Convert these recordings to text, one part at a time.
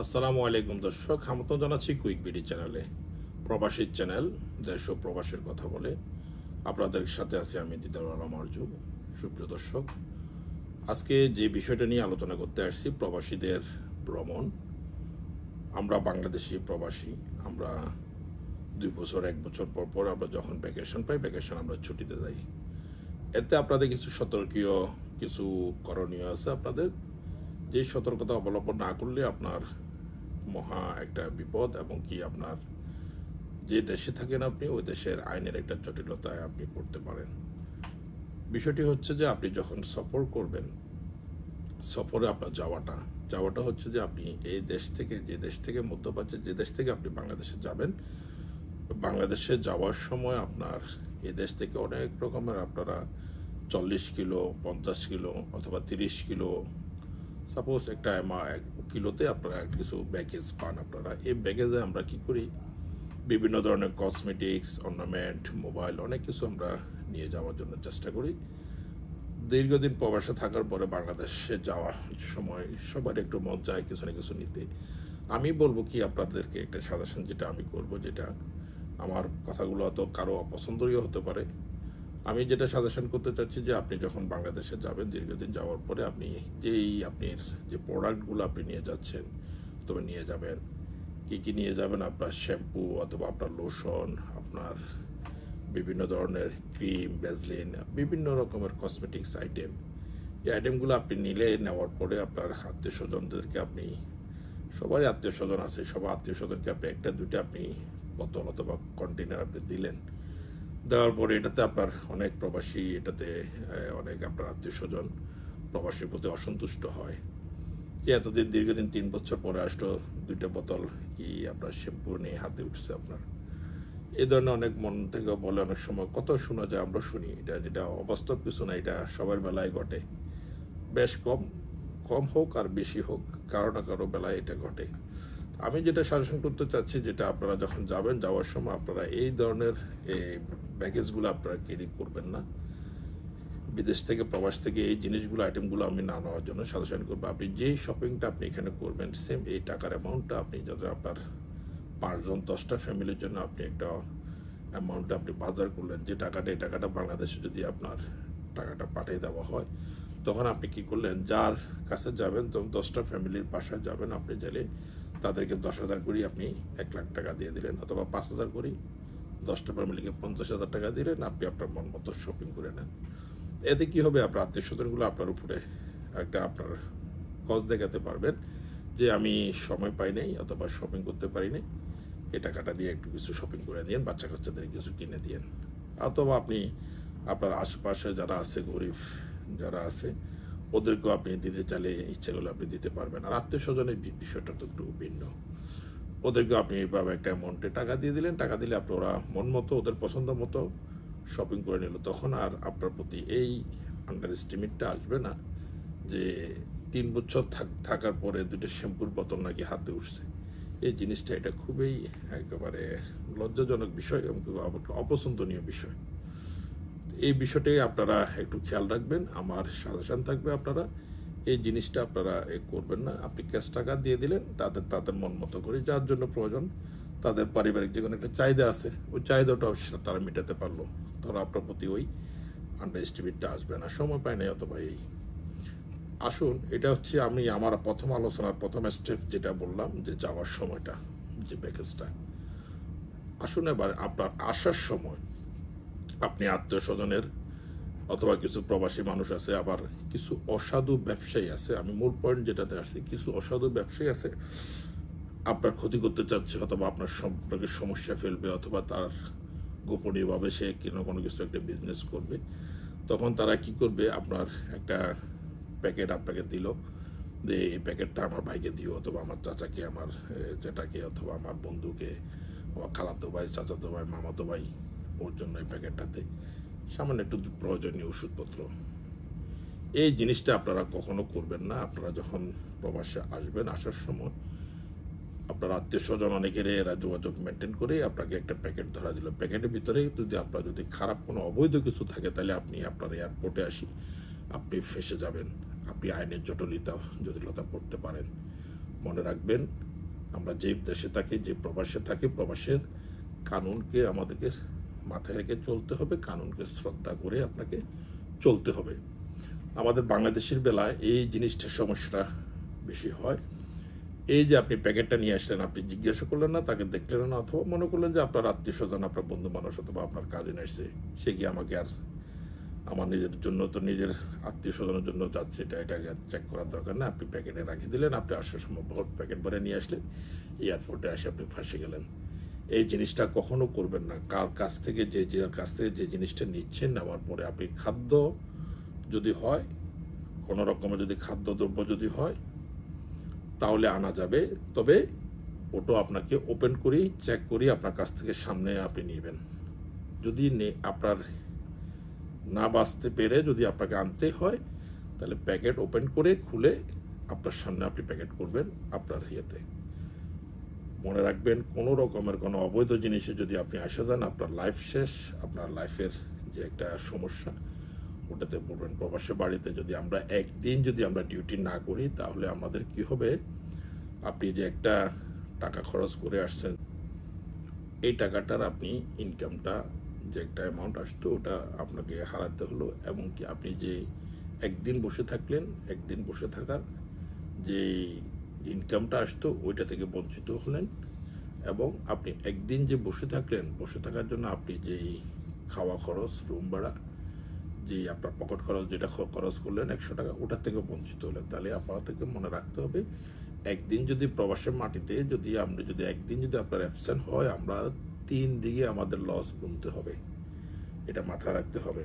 আসসালামু আলাইকুম দর্শক, আমন্ত্রণ জানাচ্ছি কুইক বিডি চ্যানেলে। প্রবাসীর চ্যানেল, দেশ ও প্রবাসের কথা বলে আপনাদের সাথে আছি আমি দিদার আলম আরজু। সুপ্রিয় দর্শক, আজকে যে বিষয়টা নিয়ে আলোচনা করতে আসছি, প্রবাসীদের ভ্রমণ। আমরা বাংলাদেশি প্রবাসী, আমরা 2 বছর 1 বছর পর পর আমরা যখন ভ্যাকেশন পাই, ভ্যাকেশন আমরা ছুটিতে যাই। এতে আপনাদের কিছু সতর্কীয়, কিছু করণীয় আছে আপনাদের, যে সতর্কতা অবলম্বন না করলে আপনার মহা একটা বিপদ, এবং কি আপনার যে দেশে থাকেন আপনি ওই দেশের আইনের একটা জটিলতায় আপনি পড়তে পারেন। বিষয়টি হচ্ছে যে আপনি যখন সফর করবেন, সফরে আপনার যাওয়াটা হচ্ছে যে আপনি এই দেশ থেকে, যে দেশ থেকে মধ্যপ্রাচ্যের যে দেশ থেকে আপনি বাংলাদেশে যাবেন, বাংলাদেশে যাওয়ার সময় আপনার এই দেশ থেকে অনেক রকমের আপনারা 40 কিলো, 50 কিলো অথবা 30 কিলো, সাপোজ একটা কিলোতে আপনারা কিছু ব্যাগেজ পান। আপনারা এই ব্যাগেজে আমরা কি করি, বিভিন্ন ধরনের কসমেটিক্স, অর্নামেন্ট, মোবাইল, অনেক কিছু আমরা নিয়ে যাওয়ার জন্য চেষ্টা করি। দীর্ঘদিন প্রবাসে থাকার পরে বাংলাদেশে যাওয়ার সময় সবার একটু মন চায় কিছু না কিছু নিতে। আমি বলবো কি আপনাদেরকে একটা সাজেশন, যেটা আমি করব, যেটা আমার কথাগুলো হয়তো কারো অপছন্দনীয় হতে পারে। আমি যেটা সাজেশন করতে চাচ্ছি যে আপনি যখন বাংলাদেশে যাবেন, দীর্ঘদিন যাওয়ার পরে আপনি আপনার যে প্রোডাক্টগুলো আপনি নিয়ে যাচ্ছেন, তবে নিয়ে যাবেন কি নিয়ে যাবেন, আপনার শ্যাম্পু অথবা আপনার লোশন, আপনার বিভিন্ন ধরনের ক্রিম, ভ্যাসলিন, বিভিন্ন রকমের কসমেটিক্স আইটেম। এই আইটেমগুলো আপনি নেওয়ার পরে আপনার আত্মীয় স্বজনদেরকে, আপনি সবারই আত্মীয় স্বজন আছে, সব আত্মীয় স্বজনকে আপনি একটা দুইটা আপনি বোতল অথবা কন্টেনার আপনি দিলেন। দেওয়ার পরে এটাতে আপনার অনেক প্রবাসী, এটাতে অনেক আপনার আত্মীয় স্বজন প্রবাসীর প্রতি অসন্তুষ্ট হয় যে এতদিন দীর্ঘদিন 3 বছর পরে আসলো 2টা বোতল কি আপনার শ্যাম্পু নিয়ে হাতে উঠছে আপনার। এই ধরনের অনেক মন থেকে বলে, অনেক সময় কত শোনা যায়, আমরা শুনি। এটা যেটা অবাস্তব কিছু না, এটা সবার বেলায় ঘটে। বেশ কম হোক আর বেশি হোক, কারো না কারো বেলায় এটা ঘটে। আমি যেটা সাজেশন করতে চাচ্ছি, যেটা আপনারা যখন যাবেন, যাওয়ার সময় আপনারা এই ধরনের ব্যাগেজগুলো আপনারা ক্যারি করবেন না। বিদেশ থেকে, প্রবাস থেকে এই জিনিসগুলো, আইটেমগুলো আমি না নেওয়ার জন্য সাজেশন করবো। আপনি যেই শপিংটা আপনি এখানে করবেন, সেম এই টাকার অ্যামাউন্টটা আপনি যাতে আপনার 5 জন 10টা ফ্যামিলির জন্য আপনি একটা অ্যামাউন্টটা আপনি বাজার করলেন, যে টাকাটা, এই টাকাটা বাংলাদেশে যদি আপনার টাকাটা পাঠিয়ে দেওয়া হয়, তখন আপনি কি করলেন, যার কাছে যাবেন, তখন 10টা ফ্যামিলির বাসায় যাবেন, আপনি গেলে তাদেরকে 10,000 করে আপনি 1 লাখ টাকা দিয়ে দিলেন, অথবা 5,000 করে 10টা ফ্যামিলিকে 50,000 টাকা দিলেন। আপনি আপনার মন মতো শপিং করে নেন। এতে কি হবে, আপনার আত্মীয় স্বজনগুলো আপনার উপরে একটা আপনার কজ দেখাতে পারবেন যে আমি সময় পাই নাই অথবা শপিং করতে পারি নাই, এই টাকাটা দিয়ে একটু কিছু শপিং করে দিন, বাচ্চা কাচ্চাদের কিছু কিনে দিন। অথবা আপনি আপনার আশেপাশে যারা আছে, গরিব যারা আছে, ওদেরকেও আপনি দিতে চাইলে ইচ্ছেগুলো আপনি দিতে পারবেন। আর আত্মীয় স্বজনের বিষয়টা তো একটু ভিন্ন। ওদেরকে আপনি এইভাবে একটা অ্যামাউন্টে টাকা দিয়ে দিলেন, টাকা দিলে আপনি ওরা মন মতো, ওদের পছন্দ মতো শপিং করে নিল। তখন আর আপনার প্রতি এই আন্ডার এস্টিমেটটা আসবে না যে 3 বছর থাকার পরে 2টা শ্যাম্পুর বোতল নাকি হাতে উঠছে। এই জিনিসটা, এটা খুবই একেবারে লজ্জাজনক বিষয় এবং অপছন্দনীয় বিষয়। এই বিষয়টাই আপনারা একটু খেয়াল রাখবেন। আমার সাজেশন থাকবে, আপনারা এই জিনিসটা আপনারা করবেন না। আপনি ক্যাশ টাকা দিয়ে দিলেন, তাদের মন মতো করে, যার জন্য প্রয়োজন, তাদের পারিবারিক যে কোনো একটা চাহিদা আছে, ওই চাহিদাটাও তারা মেটাতে পারলো, তারা আপনার প্রতি ওই আন্ডার এস্টিমেটটা আসবে না, সময় পায় নাই অথবা এই। আসুন, এটা হচ্ছে আমি আমার প্রথম আলোচনার প্রথম স্টেপ, যেটা বললাম যে যাওয়ার সময়টা, যে প্যাকেজটা। আসুন এবার আপনার আসার সময় আপনি আত্মীয় স্বজনের অথবা কিছু প্রবাসী মানুষ আছে, আবার কিছু অসাধু ব্যবসায়ী আছে, আমি মূল পয়েন্ট যেটাতে আসছি, কিছু অসাধু ব্যবসায়ী আছে আপনার ক্ষতি করতে চাচ্ছে, অথবা আপনার সম্পর্কে সমস্যা ফেলবে, অথবা তার গোপনীয়ভাবে সে কোনো কিছু একটা বিজনেস করবে। তখন তারা কি করবে, আপনার একটা প্যাকেট আপনাকে দিল, যে এই প্যাকেটটা আমার ভাইকে দিও, অথবা আমার চাচাকে, আমার জ্যাঠাকে, অথবা আমার বন্ধুকে, আমার খালাতো ভাই, চাচাতো ভাই, মামাতো ভাই, ওর জন্য এই প্যাকেটটাতে সামান্য একটু প্রয়োজনীয় ওষুধপত্র। এই জিনিসটা আপনারা কখনো করবেন না। আপনারা যখন প্রবাসে আসবেন, আসার সময় আপনার আত্মীয় স্বজন অনেকের এরা যোগাযোগ মেনটেন করে আপনাকে একটা প্যাকেট ধরা দিল। প্যাকেটের ভিতরে যদি খারাপ কোনো অবৈধ কিছু থাকে, তাহলে আপনি আপনার এয়ারপোর্টে আসি আপনি ফেঁসে যাবেন, আপনি আইনের জটিলতা পড়তে পারেন। মনে রাখবেন, আমরা যে দেশে থাকি, যে প্রবাসে থাকি, প্রবাসের কানুনকে আমাদেরকে মাথায় রেখে চলতে হবে, কানুনকে শ্রদ্ধা করে আপনাকে চলতে হবে। আমাদের বাংলাদেশের বেলায় এই জিনিসটার সমস্যাটা বেশি হয়। এই যে আপনি প্যাকেটটা নিয়ে আসলেন, আপনি জিজ্ঞাসা করলেন না, তাকে দেখলেন না, অথবা মনে করলেন যে আপনার আত্মীয় স্বজন, আপনার বন্ধু মানুষ অথবা আপনার কাজিন আসছে, সে কি আমাকে আর আমার নিজের জন্য তো নিজের আত্মীয় স্বজনের জন্য যাচ্ছে, এটা চেক করার দরকার না, আপনি প্যাকেটে রাখি দিলেন, আপনি আসার সময় বহুত প্যাকেট ভরে নিয়ে আসলেন, এয়ারপোর্টে এসে আপনি ফাঁসে গেলেন। এই জিনিসটা কখনো করবেন না। কার কাছ থেকে যে জিনিসটা নিচ্ছেন, নেওয়ার পরে আপনি খাদ্য যদি হয়, কোনো রকমের যদি খাদ্যদ্রব্য যদি হয় তাহলে আনা যাবে, তবে ওটা আপনাকে ওপেন করি, চেক করি আপনার কাছ থেকে সামনে আপনি নেবেন। যদি আপনার না বাঁচতে পেরে যদি আপনাকে আনতে হয়, তাহলে প্যাকেট ওপেন করে খুলে আপনার সামনে আপনি প্যাকেট করবেন আপনার ইয়েতে। মনে রাখবেন, কোনো রকমের কোনো অবৈধ জিনিসে যদি আপনি আসা যান, আপনার লাইফ শেষ, আপনার লাইফের যে একটা সমস্যা ওটাতে পড়বেন। প্রবাসী বাড়িতে যদি আমরা একদিন যদি আমরা ডিউটি না করি, তাহলে আমাদের কি হবে, আপনি যে একটা টাকা খরচ করে আসছেন, এই টাকাটার আপনি ইনকামটা যে একটা অ্যামাউন্ট আসতো ওটা আপনাকে হারাতে হলো, এবং কি আপনি যে একদিন বসে থাকলেন, একদিন বসে থাকার যে ইনকামটা আসতো ওইটা থেকে বঞ্চিত হলেন, এবং আপনি একদিন যে বসে থাকলেন, বসে থাকার জন্য আপনি যেই খাওয়া খরচ, রুম ভাড়া, যে আপনার পকেট খরচ যেটা খরচ করলেন 100 টাকা, ওটার থেকে বঞ্চিত হলেন। তাহলে আপনাদেরকে মনে রাখতে হবে, একদিন যদি প্রবাসের মাটিতে যদি একদিন যদি আপনার অ্যাবসেন্ট হয়, আমরা 3 দিকে আমাদের লস গুনতে হবে, এটা মাথায় রাখতে হবে।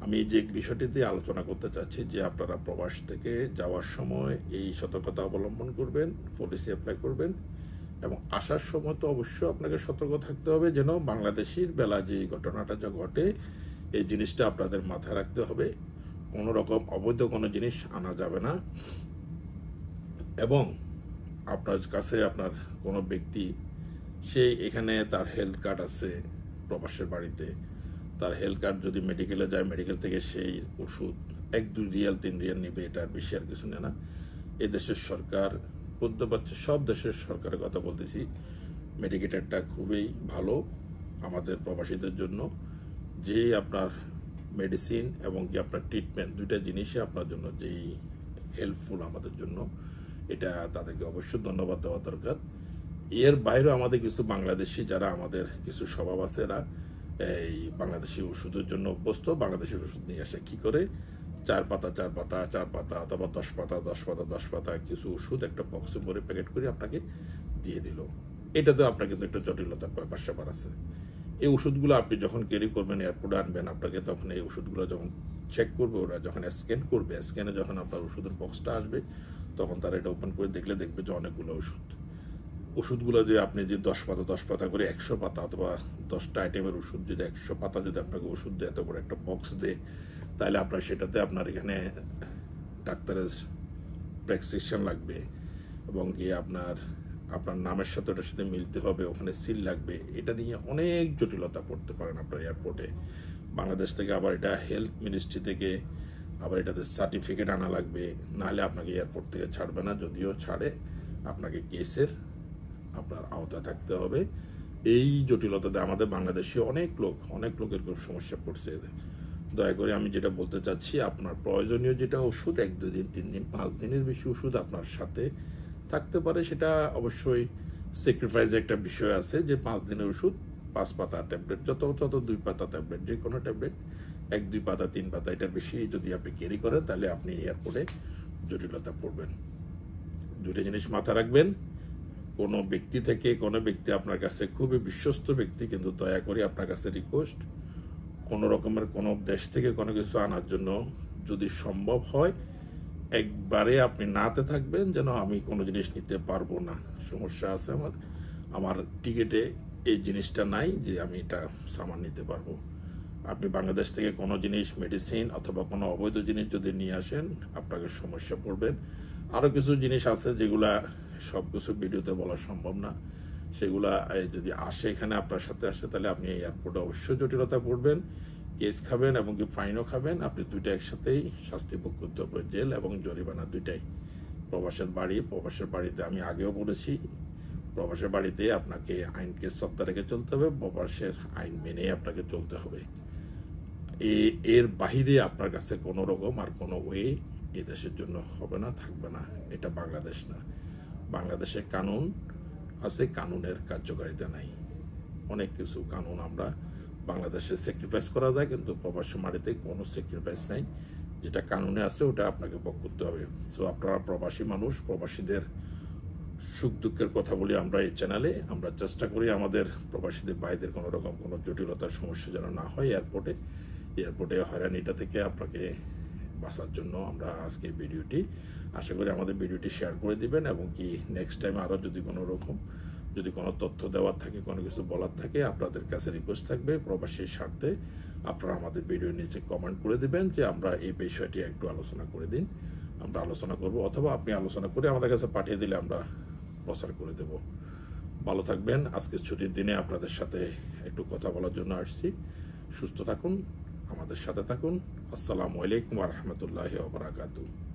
আমি যে বিষয়টিতে আলোচনা করতে চাচ্ছি, যে আপনারা প্রবাস থেকে যাওয়ার সময় এই সতর্কতা অবলম্বন করবেন, পলিসি অ্যাপ্লাই করবেন, এবং আসার সময় তো অবশ্যই আপনাকে সতর্ক থাকতে হবে, যেন বাংলাদেশের বেলা যে ঘটনাটা যা ঘটে, এই জিনিসটা আপনাদের মাথায় রাখতে হবে। কোনো রকম অবৈধ কোনো জিনিস আনা যাবে না, এবং আপনার কাছে আপনার কোনো ব্যক্তি, সে এখানে তার হেলথ কার্ড আছে প্রবাসের বাড়িতে, তার হেলথ কার্ড যদি মেডিকেলে যায়, মেডিকেল থেকে সেই ওষুধ 1-2 রিয়াল 3 রিয়াল নেবে, এটার বেশি আর কিছু নেয় না। এ দেশের সরকার বলতে পারছে, সব দেশের সরকারের কথা বলতেছি, মেডিকেটারটা খুবই ভালো আমাদের প্রবাসীদের জন্য, যে আপনার মেডিসিন এবং কি আপনার ট্রিটমেন্ট, দুইটা জিনিসই আপনার জন্য যেই হেল্পফুল আমাদের জন্য, এটা তাদেরকে অবশ্যই ধন্যবাদ দেওয়া দরকার। এর বাইরেও আমাদের কিছু বাংলাদেশি যারা আমাদের কিছু স্বভাব আছে, এরা এই বাংলাদেশি ওষুধের জন্য অভ্যস্ত, বাংলাদেশি ওষুধ নিয়ে আসে কি করে, 4 পাতা অথবা 10 পাতা কিছু ওষুধ একটা বক্সে ভরে প্যাকেট করে আপনাকে দিয়ে দিল। এটা তো আপনার কিন্তু একটা জটিলতার ব্যাপার আছে। এই ওষুধগুলো আপনি যখন ক্যারি করবেন, এয়ারপোর্টে আনবেন, আপনাকে তখন এই ওষুধগুলো যখন চেক করবে, ওরা যখন স্ক্যান করবে, স্ক্যানে যখন আপনার ওষুধের বক্সটা আসবে, তখন তারা এটা ওপেন করে দেখবে যে অনেকগুলো ওষুধগুলো যে আপনি যে 10 পাতা করে 100 পাতা অথবা 10টা আইটেমের ওষুধ, যদি 100 পাতা যদি আপনাকে ওষুধ দেয়, এত বড় একটা বক্স দেয়, তাহলে আপনার সেটাতে আপনার এখানে ডাক্তারের প্রেসক্রিপশন লাগবে, এবং কি আপনার নামের সাথে ওটার সাথে মিলতে হবে, ওখানে সিল লাগবে। এটা নিয়ে অনেক জটিলতা পড়তে পারেন আপনার এয়ারপোর্টে। বাংলাদেশ থেকে আবার এটা হেলথ মিনিস্ট্রি থেকে আবার এটাতে সার্টিফিকেট আনা লাগবে, নাহলে আপনাকে এয়ারপোর্ট থেকে ছাড়বে না। যদিও ছাড়ে, আপনাকে কেসের আপনার আওতায় থাকতে হবে। এই জটিলতাতে আমাদের বাংলাদেশে অনেক লোকের খুব সমস্যা পড়ছে। দয়া করে আমি যেটা বলতে চাচ্ছি, আপনার প্রয়োজনীয় যেটা ওষুধ 1-2 দিন 3 দিন 5 দিনের বেশি ওষুধ আপনার সাথে থাকতে পারে, সেটা অবশ্যই স্যাক্রিফাইসের একটা বিষয় আছে, যে 5 দিনের ওষুধ 5 পাতা ট্যাবলেট, যত 2 পাতা ট্যাবলেট, যে কোনো ট্যাবলেট 1-2 পাতা 3 পাতা, এটার বেশি যদি আপনি ক্যারি করেন, তাহলে আপনি এয়ারপোর্টে জটিলতা পড়বেন। দুইটা জিনিস মাথা রাখবেন, কোনো ব্যক্তি আপনার কাছে খুবই বিশ্বস্ত ব্যক্তি, কিন্তু দয়া করে আপনার কাছে রিকোয়েস্ট, কোনো রকমের কোনো দেশ থেকে কোনো কিছু আনার জন্য যদি সম্ভব হয়, একবারে আপনি নাতে থাকবেন, যেন আমি কোনো জিনিস নিতে পারবো না, সমস্যা আছে আমার টিকিটে এই জিনিসটা নাই যে আমি এটা সামান নিতে পারবো। আপনি বাংলাদেশ থেকে কোনো জিনিস, মেডিসিন অথবা কোনো অবৈধ জিনিস যদি নিয়ে আসেন, আপনাকে সমস্যা পড়বেন। আরও কিছু জিনিস আছে যেগুলা সব কিছু ভিডিওতে বলা সম্ভব না, সেগুলা যদি আসে এখানে আপনার সাথে আসে, তাহলে আপনি এয়ারপোর্টে অবশ্যই জটিলতা পড়বেন, কেস খাবেন, এবং কি ফাইনও খাবেন। আপনি দুইটা একসাথেই শাস্তি ভোগ করতে হবে, জেল এবং জরিমানা দুইটাই। প্রবাসের বাড়িতে আমি আগেও বলেছি, প্রবাসের বাড়িতে আপনাকে আইনকে শ্রদ্ধা রেখে চলতে হবে, প্রবাসের আইন মেনে আপনাকে চলতে হবে। এর বাহিরে আপনার কাছে কোনো রকম আর কোনো ওয়ে এই দেশের জন্য হবে না, থাকবে না। এটা বাংলাদেশ না। বাংলাদেশে কানুন আছে, কানুনের কার্যকারিতা নাই। অনেক কিছু কানুন আমরা বাংলাদেশে স্যাক্রিফাইস করা যায়, কিন্তু প্রবাসী মাটিতে কোনো স্যাক্রিফাইস নাই। যেটা কানুনে আছে ওটা আপনাকে ভোগ করতে হবে। সো আপনারা প্রবাসী মানুষ, প্রবাসীদের সুখ দুঃখের কথা বলি আমরা এই চ্যানেলে। আমরা চেষ্টা করি আমাদের প্রবাসীদের ভাইদের কোনো রকম কোনো জটিলতার সমস্যা যেন না হয় এয়ারপোর্টে হয়রানিটা থেকে আপনাকে বাঁচার জন্য আমরা আজকে ভিডিওটি, আশা করি আমাদের ভিডিওটি শেয়ার করে দিবেন, এবং কি নেক্সট টাইম আরও যদি কোনো তথ্য দেওয়ার থাকে, কোনো কিছু বলার থাকে, আপনাদের কাছে রিকোয়েস্ট থাকবে প্রবাসীর স্বার্থে আপনারা আমাদের ভিডিওর নিচে কমেন্ট করে দিবেন যে আমরা এই বিষয়টি একটু আলোচনা করে দিন, আমরা আলোচনা করব, অথবা আপনি আলোচনা করে আমাদের কাছে পাঠিয়ে দিলে আমরা প্রচার করে দেব। ভালো থাকবেন। আজকে ছুটির দিনে আপনাদের সাথে একটু কথা বলার জন্য আসছি। সুস্থ থাকুন, আমাদের সাথে থাকুন। আসসালামু আলাইকুম ওয়া রাহমাতুল্লাহি ওয়া বারাকাতুহু।